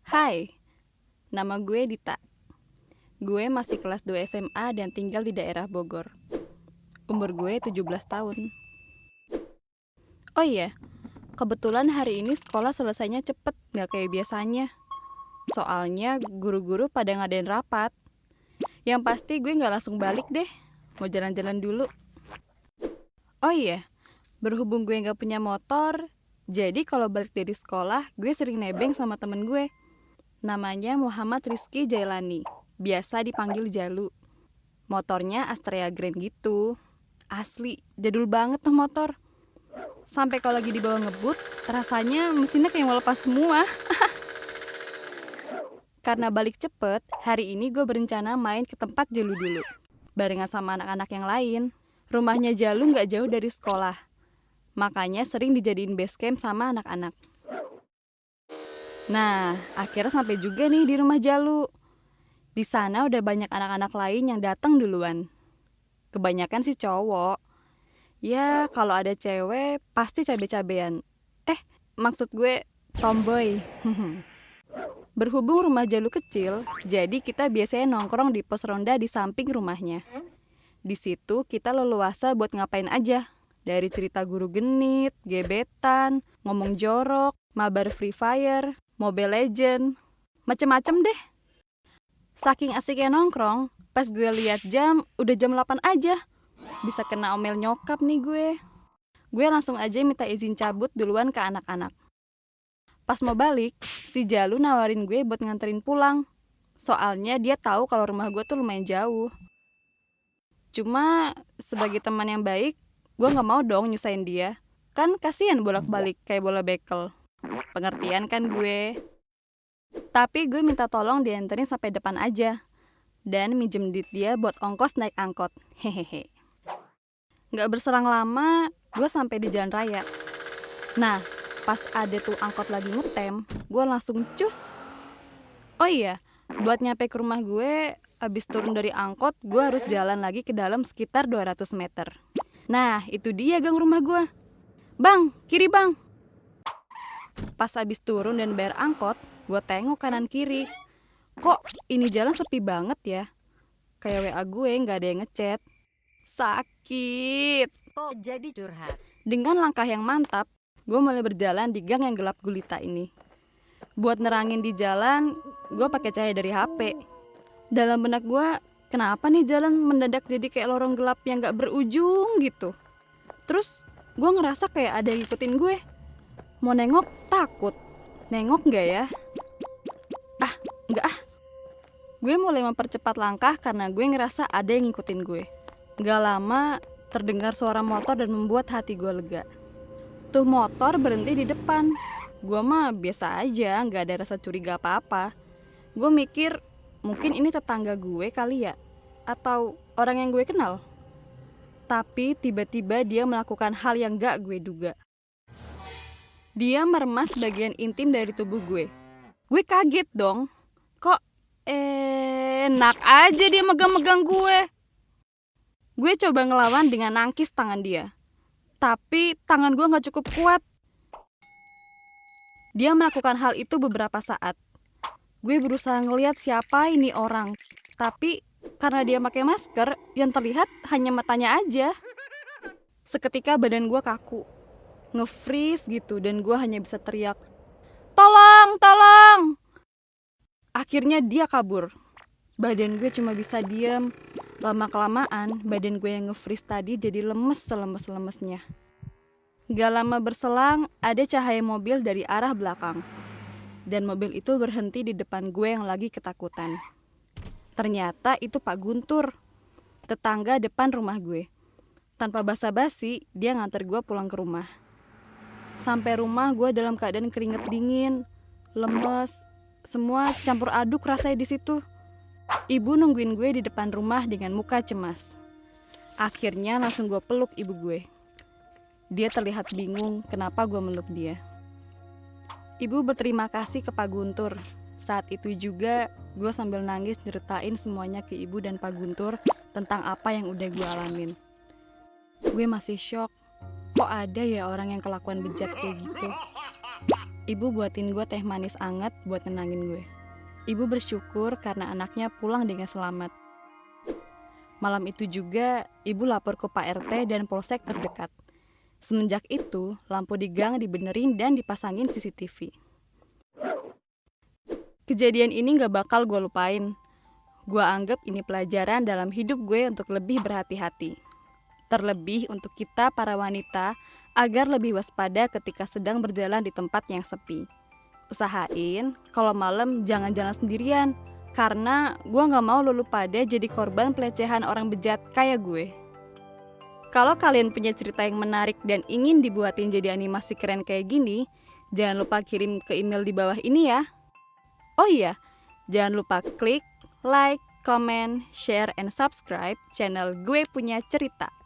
Hai, nama gue Dita. Gue masih kelas 2 SMA dan tinggal di daerah Bogor. Umur gue 17 tahun. Oh iya, kebetulan hari ini sekolah selesainya cepet, gak kayak biasanya. Soalnya guru-guru pada ngadain rapat. Yang pasti gue gak langsung balik deh, mau jalan-jalan dulu. Oh iya, berhubung gue gak punya motor, jadi kalau balik dari sekolah, gue sering nebeng sama temen gue. Namanya Muhammad Rizky Jailani, biasa dipanggil Jalu. Motornya Astrea Grand gitu. Asli, jadul banget tuh motor. Sampai kalau lagi dibawa ngebut, rasanya mesinnya kayak mau lepas semua. Karena balik cepet, hari ini gue berencana main ke tempat Jalu dulu. Barengan sama anak-anak yang lain. Rumahnya Jalu gak jauh dari sekolah. Makanya sering dijadiin base camp sama anak-anak. Nah, akhirnya sampai juga nih di rumah Jalu. Di sana udah banyak anak-anak lain yang datang duluan. Kebanyakan sih cowok. Ya, kalau ada cewek pasti cabe-cabean. Maksud gue tomboy. Berhubung rumah Jalu kecil, jadi kita biasanya nongkrong di pos ronda di samping rumahnya. Di situ kita leluasa buat ngapain aja. Dari cerita guru genit, gebetan, ngomong jorok, mabar Free Fire, Mobile Legend, macem-macem deh. Saking asiknya nongkrong, pas gue lihat jam, udah jam 8 aja. Bisa kena omel nyokap nih gue. Gue langsung aja minta izin cabut duluan ke anak-anak. Pas mau balik, si Jalu nawarin gue buat nganterin pulang. Soalnya dia tahu kalau rumah gue tuh lumayan jauh. Cuma sebagai teman yang baik, gue gak mau dong nyusahin dia. Kan kasihan bolak-balik kayak bola bekel. Pengertian kan gue. Tapi gue minta tolong dianterin sampai depan aja. Dan minjem duit dia buat ongkos naik angkot. Hehehe. Gak berselang lama, gue sampai di jalan raya. Nah, pas ada tuh angkot lagi ngetem, gue langsung cus. Oh iya, buat nyampe ke rumah gue, abis turun dari angkot, gue harus jalan lagi ke dalam sekitar 200 meter. Nah, itu dia gang rumah gue. Bang, kiri bang. Pas abis turun dan bayar angkot, gue tengok kanan kiri. Kok ini jalan sepi banget ya? Kayak WA gue gak ada yang ngechat. Sakit. Kok jadi curhat? Dengan langkah yang mantap, gue mulai berjalan di gang yang gelap gulita ini. Buat nerangin di jalan, gue pakai cahaya dari HP. Dalam benak gue, kenapa nih jalan mendadak jadi kayak lorong gelap yang gak berujung gitu. Terus gue ngerasa kayak ada yang ngikutin gue. Mau nengok, takut. Nengok gak ya? Enggak ah. Gue mulai mempercepat langkah karena gue ngerasa ada yang ngikutin gue. Gak lama, terdengar suara motor dan membuat hati gue lega. Tuh motor berhenti di depan. Gue mah biasa aja, gak ada rasa curiga apa-apa. Gue mikir, mungkin ini tetangga gue kali ya, atau orang yang gue kenal. Tapi tiba-tiba dia melakukan hal yang gak gue duga. Dia meremas bagian intim dari tubuh gue. Gue kaget dong. Kok enak aja dia megang-megang gue. Gue coba ngelawan dengan nangkis tangan dia. Tapi tangan gue gak cukup kuat. Dia melakukan hal itu beberapa saat. Gue berusaha ngeliat siapa ini orang. Tapi karena dia pakai masker, yang terlihat hanya matanya aja. Seketika badan gue kaku, nge-freeze gitu, dan gue hanya bisa teriak, "Tolong, tolong!" Akhirnya dia kabur. Badan gue cuma bisa diem. Lama-kelamaan, badan gue yang nge-freeze tadi jadi lemes selemes-lemesnya. Gak lama berselang, ada cahaya mobil dari arah belakang. Dan mobil itu berhenti di depan gue yang lagi ketakutan. Ternyata itu Pak Guntur, tetangga depan rumah gue. Tanpa basa-basi, dia nganter gue pulang ke rumah. Sampai rumah gue dalam keadaan keringet dingin, lemes, semua campur aduk rasanya di situ. Ibu nungguin gue di depan rumah dengan muka cemas. Akhirnya langsung gue peluk ibu gue. Dia terlihat bingung kenapa gue meluk dia. Ibu berterima kasih ke Pak Guntur. Saat itu juga gue sambil nangis ceritain semuanya ke ibu dan Pak Guntur tentang apa yang udah gue alamin. Gue masih shock. Kok ada ya orang yang kelakuan bejat kayak gitu? Ibu buatin gue teh manis anget buat nenangin gue. Ibu bersyukur karena anaknya pulang dengan selamat. Malam itu juga, ibu lapor ke Pak RT dan polsek terdekat. Semenjak itu, lampu di gang dibenerin dan dipasangin CCTV. Kejadian ini gak bakal gue lupain. Gue anggap ini pelajaran dalam hidup gue untuk lebih berhati-hati. Terlebih untuk kita para wanita, agar lebih waspada ketika sedang berjalan di tempat yang sepi. Usahain kalau malam jangan jalan sendirian, karena gue gak mau lu pada jadi korban pelecehan orang bejat kayak gue. Kalau kalian punya cerita yang menarik dan ingin dibuatin jadi animasi keren kayak gini, jangan lupa kirim ke email di bawah ini ya. Oh iya, jangan lupa klik, like, comment, share, and subscribe channel Gue Punya Cerita.